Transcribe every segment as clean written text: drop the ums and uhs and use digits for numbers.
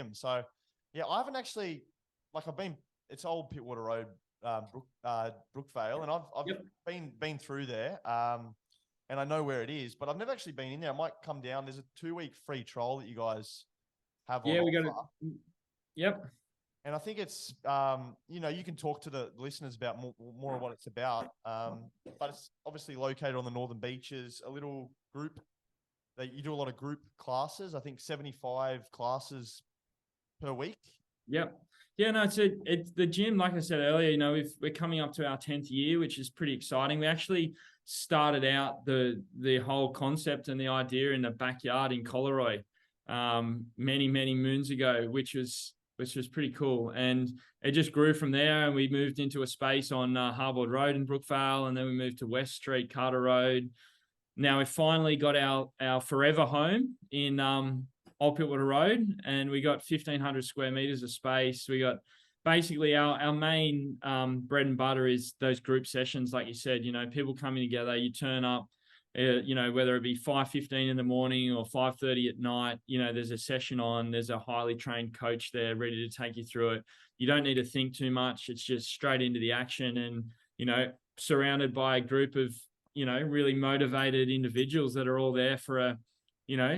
gym. So yeah, I haven't actually, like it's Old Pittwater Road, Brookvale, and I've Yep. been through there. And I know where it is, but I've never actually been in there. I might come down. There's a 2-week free trial that you guys have on Yeah, we got offer. it. Yep. And I think it's, you can talk to the listeners about more of what it's about. But it's obviously located on the Northern Beaches, a little group that you do a lot of group classes. I think 75 classes per week. Yep. Yeah, no, it's the gym, like I said earlier, we're coming up to our 10th year, which is pretty exciting. We actually started out the whole concept and the idea in the backyard in Coleroy many, many moons ago, which was pretty cool. And it just grew from there, and we moved into a space on Harbord Road in Brookvale, and then we moved to West Street, Carter Road. Now we finally got our forever home in Old Pittwater Road, and we got 1,500 square meters of space. We got basically our main bread and butter is those group sessions, like you said. People coming together. You turn up, whether it be 5:15 in the morning or 5:30 at night. There's a session on. There's a highly trained coach there, ready to take you through it. You don't need to think too much. It's just straight into the action, and surrounded by a group of really motivated individuals that are all there for a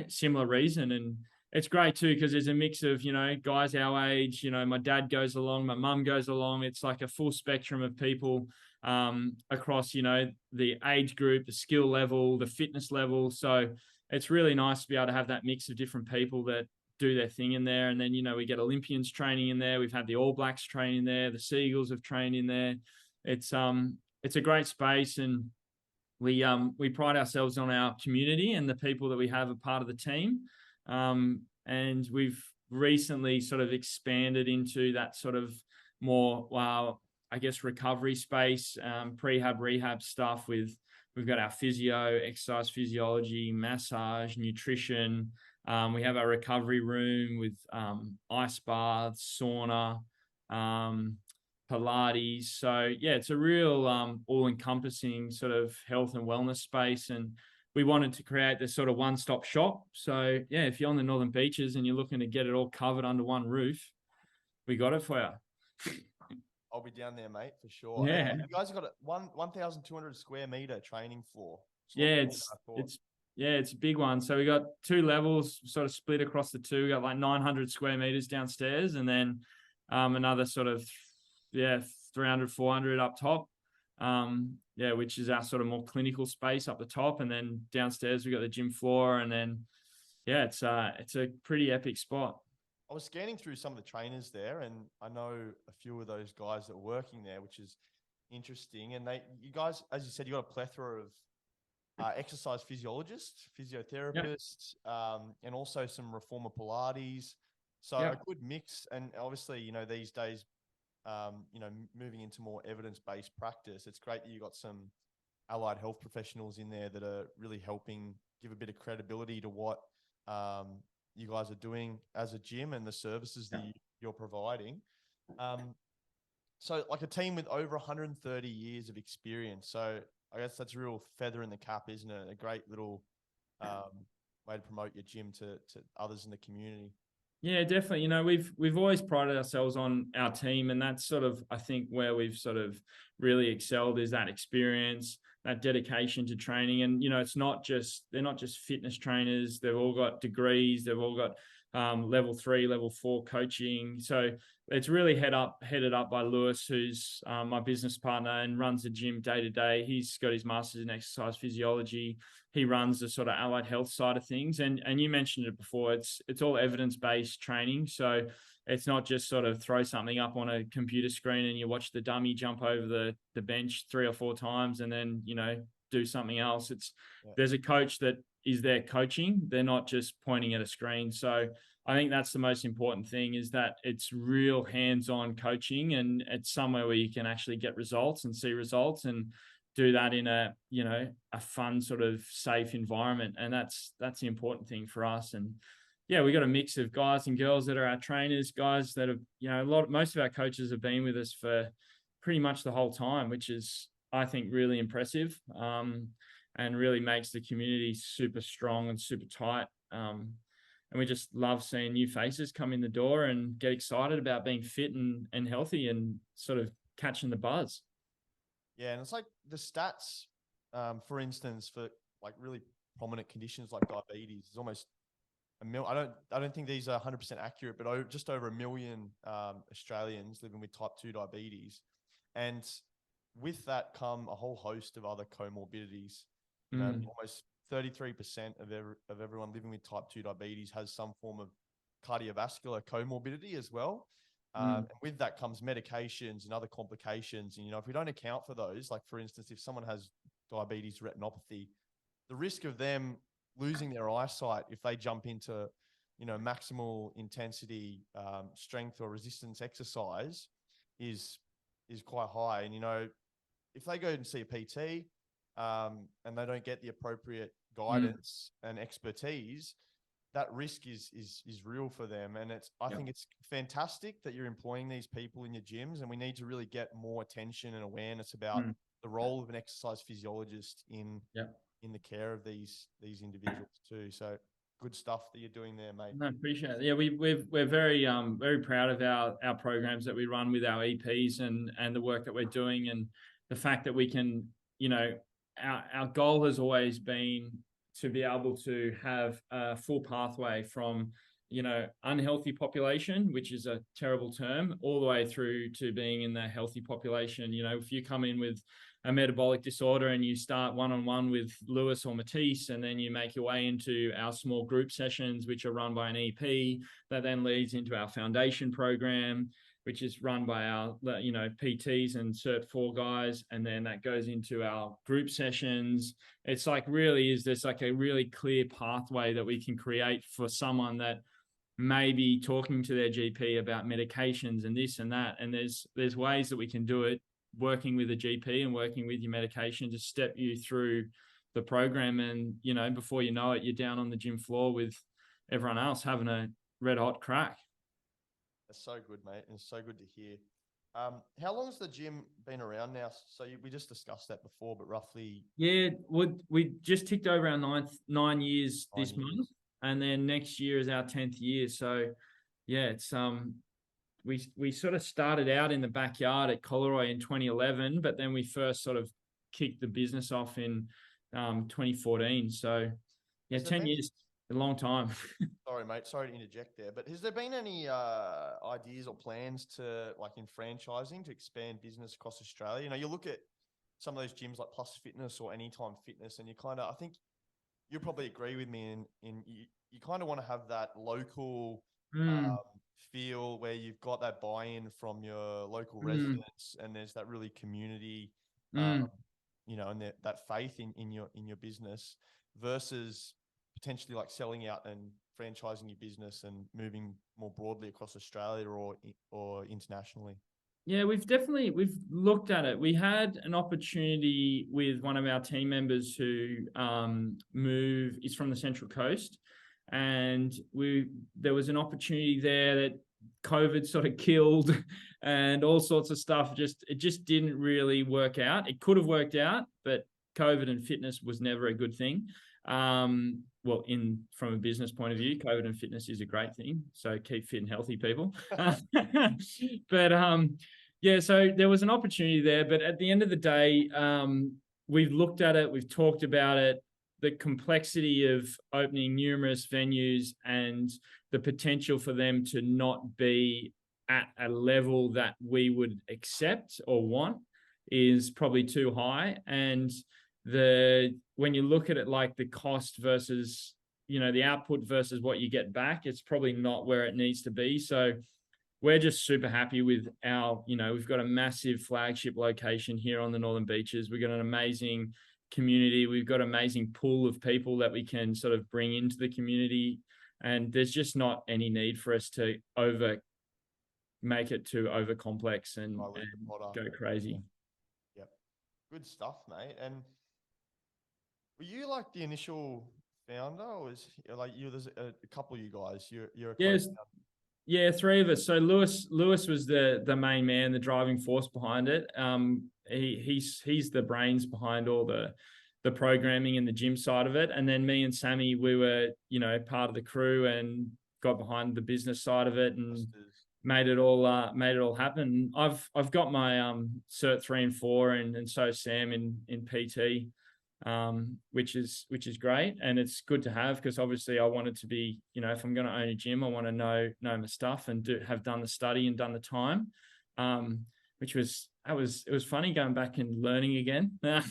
similar reason. And it's great too, because there's a mix of, guys our age, my dad goes along, my mum goes along. It's like a full spectrum of people across, the age group, the skill level, the fitness level. So it's really nice to be able to have that mix of different people that do their thing in there. And then, we get Olympians training in there. We've had the All Blacks training there. The Seagulls have trained in there. It's a great space, and we pride ourselves on our community and the people that we have a part of the team. And we've recently sort of expanded into that sort of more, recovery space, prehab, rehab stuff. We've got our physio, exercise physiology, massage, nutrition. We have our recovery room with ice baths, sauna, Pilates. So yeah, it's a real all-encompassing sort of health and wellness space, and we wanted to create this sort of one-stop shop. So yeah, if you're on the Northern Beaches and you're looking to get it all covered under one roof, we got it for you. I'll be down there, mate, for sure. Yeah, and you guys have got a 1,200 square meter training floor. It's a big one. So we got 2 levels sort of split across the two. We got like 900 square meters downstairs, and then another sort of 300, 400 up top. Which is our sort of more clinical space up the top, and then downstairs we got the gym floor, and then it's a pretty epic spot. I was scanning through some of the trainers there, and I know a few of those guys that are working there, which is interesting. And you guys, as you said, you got a plethora of exercise physiologists, physiotherapists, and also some reformer Pilates. So a good mix. And obviously, these days, moving into more evidence-based practice, it's great that you got some allied health professionals in there that are really helping give a bit of credibility to what you guys are doing as a gym and the services that you're providing. So like a team with over 130 years of experience. So I guess that's a real feather in the cap, isn't it? A great little way to promote your gym to others in the community. Yeah, definitely. We've always prided ourselves on our team, and that's sort of, I think, where we've sort of really excelled is that experience, that dedication to training. And, they're not just fitness trainers. They've all got degrees. They've all got level 3, level 4 coaching. So it's really headed up by Lewis, who's my business partner and runs the gym day to day. He's got his master's in exercise physiology. He runs the sort of allied health side of things. And you mentioned it before, it's all evidence-based training. So it's not just sort of throw something up on a computer screen and you watch the dummy jump over the bench 3 or 4 times and then, do something else. There's a coach that is there coaching. They're not just pointing at a screen. So I think that's the most important thing, is that it's real hands-on coaching, and it's somewhere where you can actually get results and see results and do that in a fun sort of safe environment. And that's the important thing for us. And we got a mix of guys and girls that are our trainers, guys that have, most of our coaches have been with us for pretty much the whole time, which is, I think, really impressive, and really makes the community super strong and super tight. and we just love seeing new faces come in the door and get excited about being fit and healthy and sort of catching the buzz. Yeah, and it's like the stats, for instance, for like really prominent conditions like diabetes is almost a mil. I don't think these are 100% accurate, but just over 1 million Australians living with type 2 diabetes, and with that come a whole host of other comorbidities. You know, almost 33% of everyone living with type 2 diabetes has some form of cardiovascular comorbidity as well. And with that comes medications and other complications. And, you know, if we don't account for those, like for instance, if someone has diabetes retinopathy, the risk of them losing their eyesight if they jump into, you know, maximal intensity strength or resistance exercise is quite high. And, you know, if they go and see a PT and they don't get the appropriate guidance and expertise, that risk is real for them. And I think it's fantastic that you're employing these people in your gyms, and we need to really get more attention and awareness about the role of an exercise physiologist in the care of these individuals too. So good stuff that you're doing there, mate. No, appreciate it. Yeah, we're very proud of our programs that we run with our EPs and the work that we're doing, and the fact that we can, you know, our goal has always been to be able to have a full pathway from, you know, unhealthy population, which is a terrible term, all the way through to being in the healthy population. You know, if you come in with a metabolic disorder and you start one-on-one with Lewis or Matisse, and then you make your way into our small group sessions, which are run by an EP, that then leads into our foundation program, which is run by our, you know, PTs and Cert 4 guys. And then that goes into our group sessions. It's like there's like a really clear pathway that we can create for someone that may be talking to their GP about medications and this and that. And there's ways that we can do it, working with a GP and working with your medication to step you through the program. And, you know, before you know it, you're down on the gym floor with everyone else having a red hot crack. That's so good, mate. And it's so good to hear. How long has the gym been around now? So we just discussed that before, but roughly. Yeah, we just ticked over our 9 years this month, and then next year is our 10th year. So yeah, it's we sort of started out in the backyard at Coleroy in 2011, but then we first sort of kicked the business off in 2014. So yeah, 10 years, a long time. Sorry, mate. Sorry to interject there, but has there been any ideas or plans to, like, in franchising, to expand business across Australia? You know, you look at some of those gyms like Plus Fitness or Anytime Fitness, and you kind of, I think you probably agree with me in you kind of want to have that local feel where you've got that buy-in from your local residents, and there's that really community, you know, and that faith in your business, versus potentially like selling out and franchising your business and moving more broadly across Australia or internationally. Yeah, we've looked at it. We had an opportunity with one of our team members who is from the Central Coast, and there was an opportunity there that COVID sort of killed, and all sorts of stuff. It just didn't really work out. It could have worked out, but COVID and fitness was never a good thing. Well, from a business point of view, COVID and fitness is a great thing. So keep fit and healthy, people. But yeah, so there was an opportunity there. But at the end of the day, we've looked at it, we've talked about it, the complexity of opening numerous venues and the potential for them to not be at a level that we would accept or want is probably too high. And when you look at it, like the cost versus, you know, the output versus what you get back, it's probably not where it needs to be. So we're just super happy with we've got a massive flagship location here on the Northern Beaches. We've got an amazing community. We've got an amazing pool of people that we can sort of bring into the community. And there's just not any need for us to make it too over complex and go crazy. Yep. Good stuff, mate. And were you like the initial founder, or was like there's a couple of you guys? You're a yes. Yeah, three of us. So Lewis was the main man, the driving force behind it. He's the brains behind all the programming and the gym side of it. And then me and Sammy, we were, you know, part of the crew and got behind the business side of it and made it all happen. I've got my Cert 3 and 4, and so Sam in PT, which is great, and it's good to have, because obviously I wanted to be, you know, if I'm going to own a gym, I want to know my stuff and have done the study and done the time, which was it was funny going back and learning again. But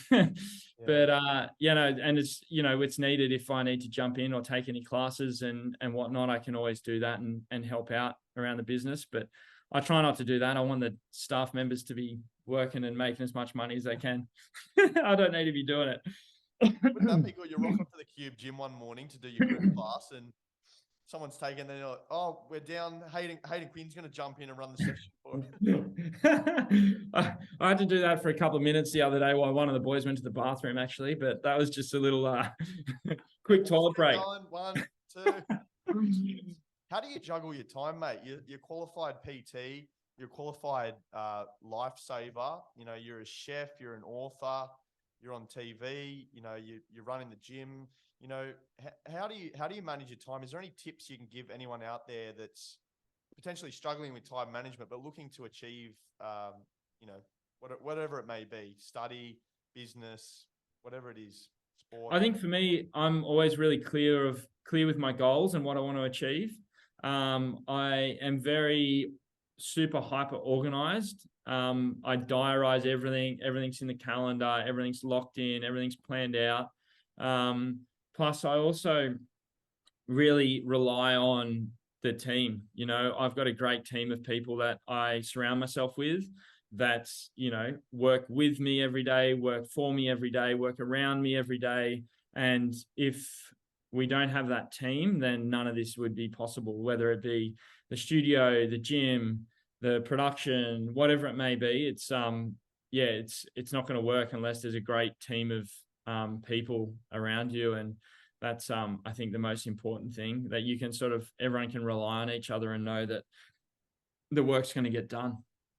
you know, and it's, you know, it's needed if I need to jump in or take any classes and whatnot. I can always do that and help out around the business. But I try not to do that. I want the staff members to be working and making as much money as they can. I don't need to be doing it. Wouldn't that be good? You rock up to the Cube gym one morning to do your group class, and someone's taken, they're like, oh, we're down. Hayden Quinn's going to jump in and run the session for us. I had to do that for a couple of minutes the other day while one of the boys went to the bathroom, actually, but that was just a little quick toilet break. 1, 2. How do you juggle your time, mate? You're qualified PT, you're a qualified lifesaver. You know, you're a chef, you're an author, you're on TV. You know, you're running the gym. You know, how do you manage your time? Is there any tips you can give anyone out there that's potentially struggling with time management but looking to achieve, you know, whatever it may be, study, business, whatever it is, sport? I think for me, I'm always really clear with my goals and what I want to achieve. I am very super hyper organized. I diarize everything. Everything's in the calendar. Everything's locked in. Everything's planned out. Plus, I also really rely on the team. You know, I've got a great team of people that I surround myself with that, you know, work with me every day, work for me every day, work around me every day. And if we don't have that team, then none of this would be possible, whether it be the studio, the gym, the production, whatever it may be. It's not going to work unless there's a great team of people around you. And that's I think the most important thing, that you can everyone can rely on each other and know that the work's going to get done.